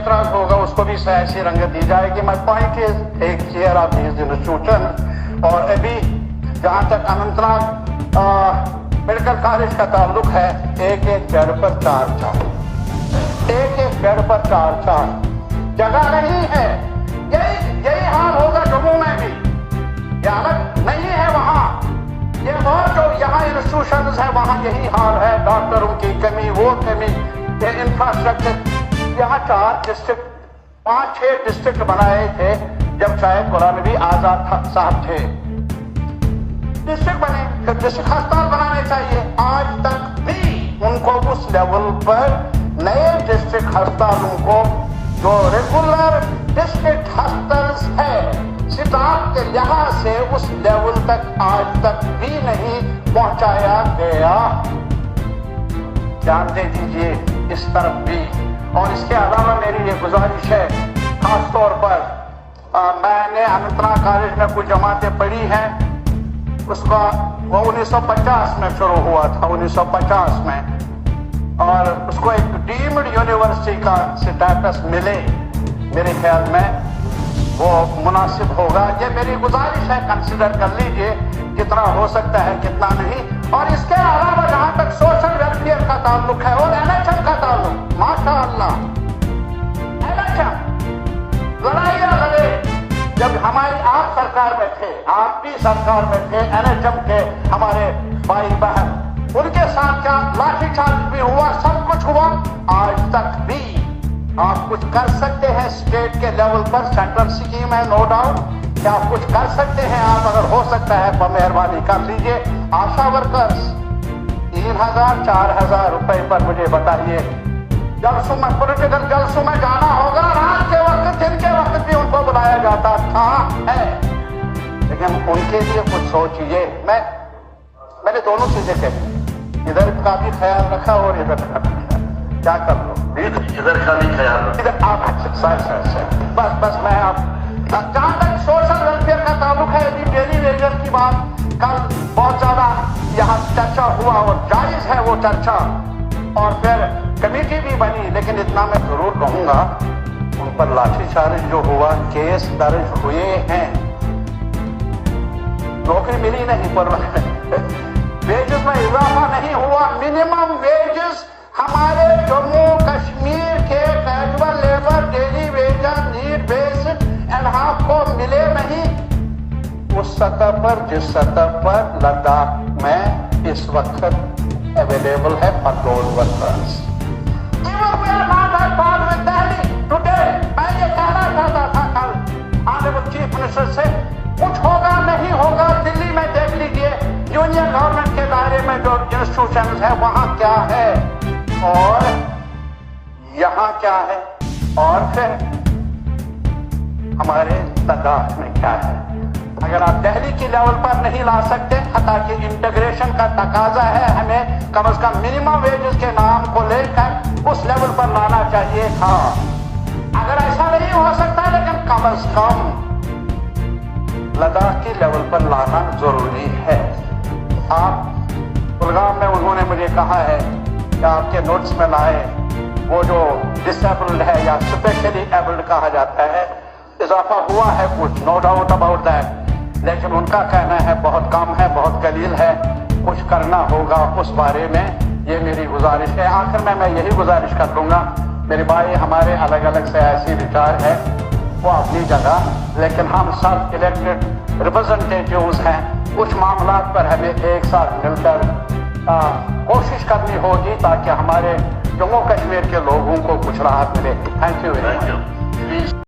एतराज होगा उसको भी सियासी रंगत दी जाएगी। My point is take care of these institution. और अभी जहाँ तक अनंतनाग मेडिकल कॉलेज का ताल्लुक है, एक एक बेड पर 4-4, एक एक बेड पर 4-4 जगह नहीं है। यही हाल होगा जम्मू में भी, ये अलग नहीं है वहाँ। ये और जो यहाँ इंस्टीट्यूशन है वहाँ यही हाल है, डॉक्टरों की कमी, वो कमी, ये इंफ्रास्ट्रक्चर। यहाँ 4 डिस्ट्रिक्ट 5-6 डिस्ट्रिक्ट बनाए थे जब शायद कुरान भी आजाद साहब थे। डिस्ट्रिक्ट बने, फिर डिस्ट्रिक्ट अस्पताल बनाने चाहिए। आज तक भी उनको उस लेवल पर नए डिस्ट्रिक्ट अस्पतालों को जो रेगुलर डिस्ट्रिक्ट अस्पताल है स्टाफ के लिहाज से उस लेवल तक आज तक भी नहीं पहुंचाया गया। ध्यान दे दीजिए इस तरफ भी। और इसके अलावा मेरी ये गुजारिश है, खास तौर पर मैंने अनंतनाग कॉलेज में कुछ जमातें पढ़ी हैं, उसका वो 1950 में शुरू हुआ था, 1950 में, और उसको एक डीम्ड यूनिवर्सिटी का स्टेटस मिले, मेरे ख्याल में वो मुनासिब होगा। ये मेरी गुजारिश है, कंसिडर कर लीजिए, कितना हो सकता है कितना नहीं। और इसके अलावा जहाँ तक सोशल वेलफेयर का ताल्लुक है और NHM का ताल्लुक, माशाअल्लाह NHM लड़ाइयाँ लड़े जब हमारी आप सरकार में थे, आप भी सरकार में थे, NHM के हमारे भाई बहन, उनके साथ क्या लाठीचार्ज भी हुआ, सब कुछ हुआ। आज तक भी आप कुछ कर सकते हैं स्टेट के लेवल पर, सेंट्रल स्कीम है नो डाउट, क्या आप कुछ कर सकते हैं आप? अगर हो सकता है तो मेहरबानी कर लीजिए। आशा वर्कर्स 3,000-4,000 रुपए पर मुझे बताइए, जलसों में, पॉलिटिकल जलसों में जाना होगा, रात के वक्त दिन के वक्त भी उनको बुलाया जाता था है, लेकिन उनके लिए कुछ सोचिए। मैंने दोनों चीजें कही, इधर का भी ख्याल रखा और इधर का भी ख्याल, क्या कर लो, इधर का भी ख्याल, इधर आप बस मैं आप जहाँ तक सोशल वेलफेयर का ताल्लुक है, यदि डेली वेजर की बात कल बहुत ज्यादा यहाँ चर्चा हुआ और जायज है वो चर्चा, और फिर कमेटी भी बनी, लेकिन इतना मैं जरूर कहूंगा उन पर लाठीचार्ज जो हुआ, केस दर्ज हुए हैं, नौकरी मिली नहीं, पर वेजेस में इजाफा नहीं हुआ। मिनिमम वेजेस हमारे जम्मू कश्मीर के casual labour, daily wager, need based एनहाफ को मिले नहीं उस सतह पर जिस सतह पर लद्दाख में इस वक्त अवेलेबल है फॉर दोज वर्कर्स। मैं ये कहना चाहता था कल ऑनरेबल चीफ मिनिस्टर से, कुछ होगा नहीं होगा, दिल्ली में देख लीजिए यूनियन गवर्नमेंट के दायरे में जो इंस्टीट्यूशन है वहां क्या है और यहाँ क्या है, और फिर हमारे लद्दाख में क्या है। अगर आप दिल्ली की लेवल पर नहीं ला सकते, हालांकि इंटीग्रेशन का तकाजा है, हमें कम से कम मिनिमम वेजेस के नाम को लेकर उस लेवल पर लाना चाहिए था। अगर ऐसा नहीं हो सकता, लेकिन कम से कम लद्दाख की लेवल पर लाना जरूरी है। आप कुलगाम में उन्होंने मुझे कहा है कि आपके नोट्स में लाए, वो जो डिसेबल्ड है या स्पेशली एबल्ड कहा जाता है, इजाफा हुआ है कुछ, नो डाउट अबाउट दैट, लेकिन उनका कहना है बहुत कम है, बहुत कलील है, कुछ करना होगा उस बारे में। ये मेरी गुजारिश है। आखिर में मैं यही गुजारिश कर दूंगा, मेरे भाई हमारे अलग अलग सियासी विचार है, वो अपनी जगह, लेकिन हम सब इलेक्टेड रिप्रेजेंटेटिव्स हैं, कुछ मामला पर हमें एक साथ मिलकर कोशिश करनी होगी ताकि हमारे जम्मू कश्मीर के लोगों को कुछ राहत मिले। Thank you very much.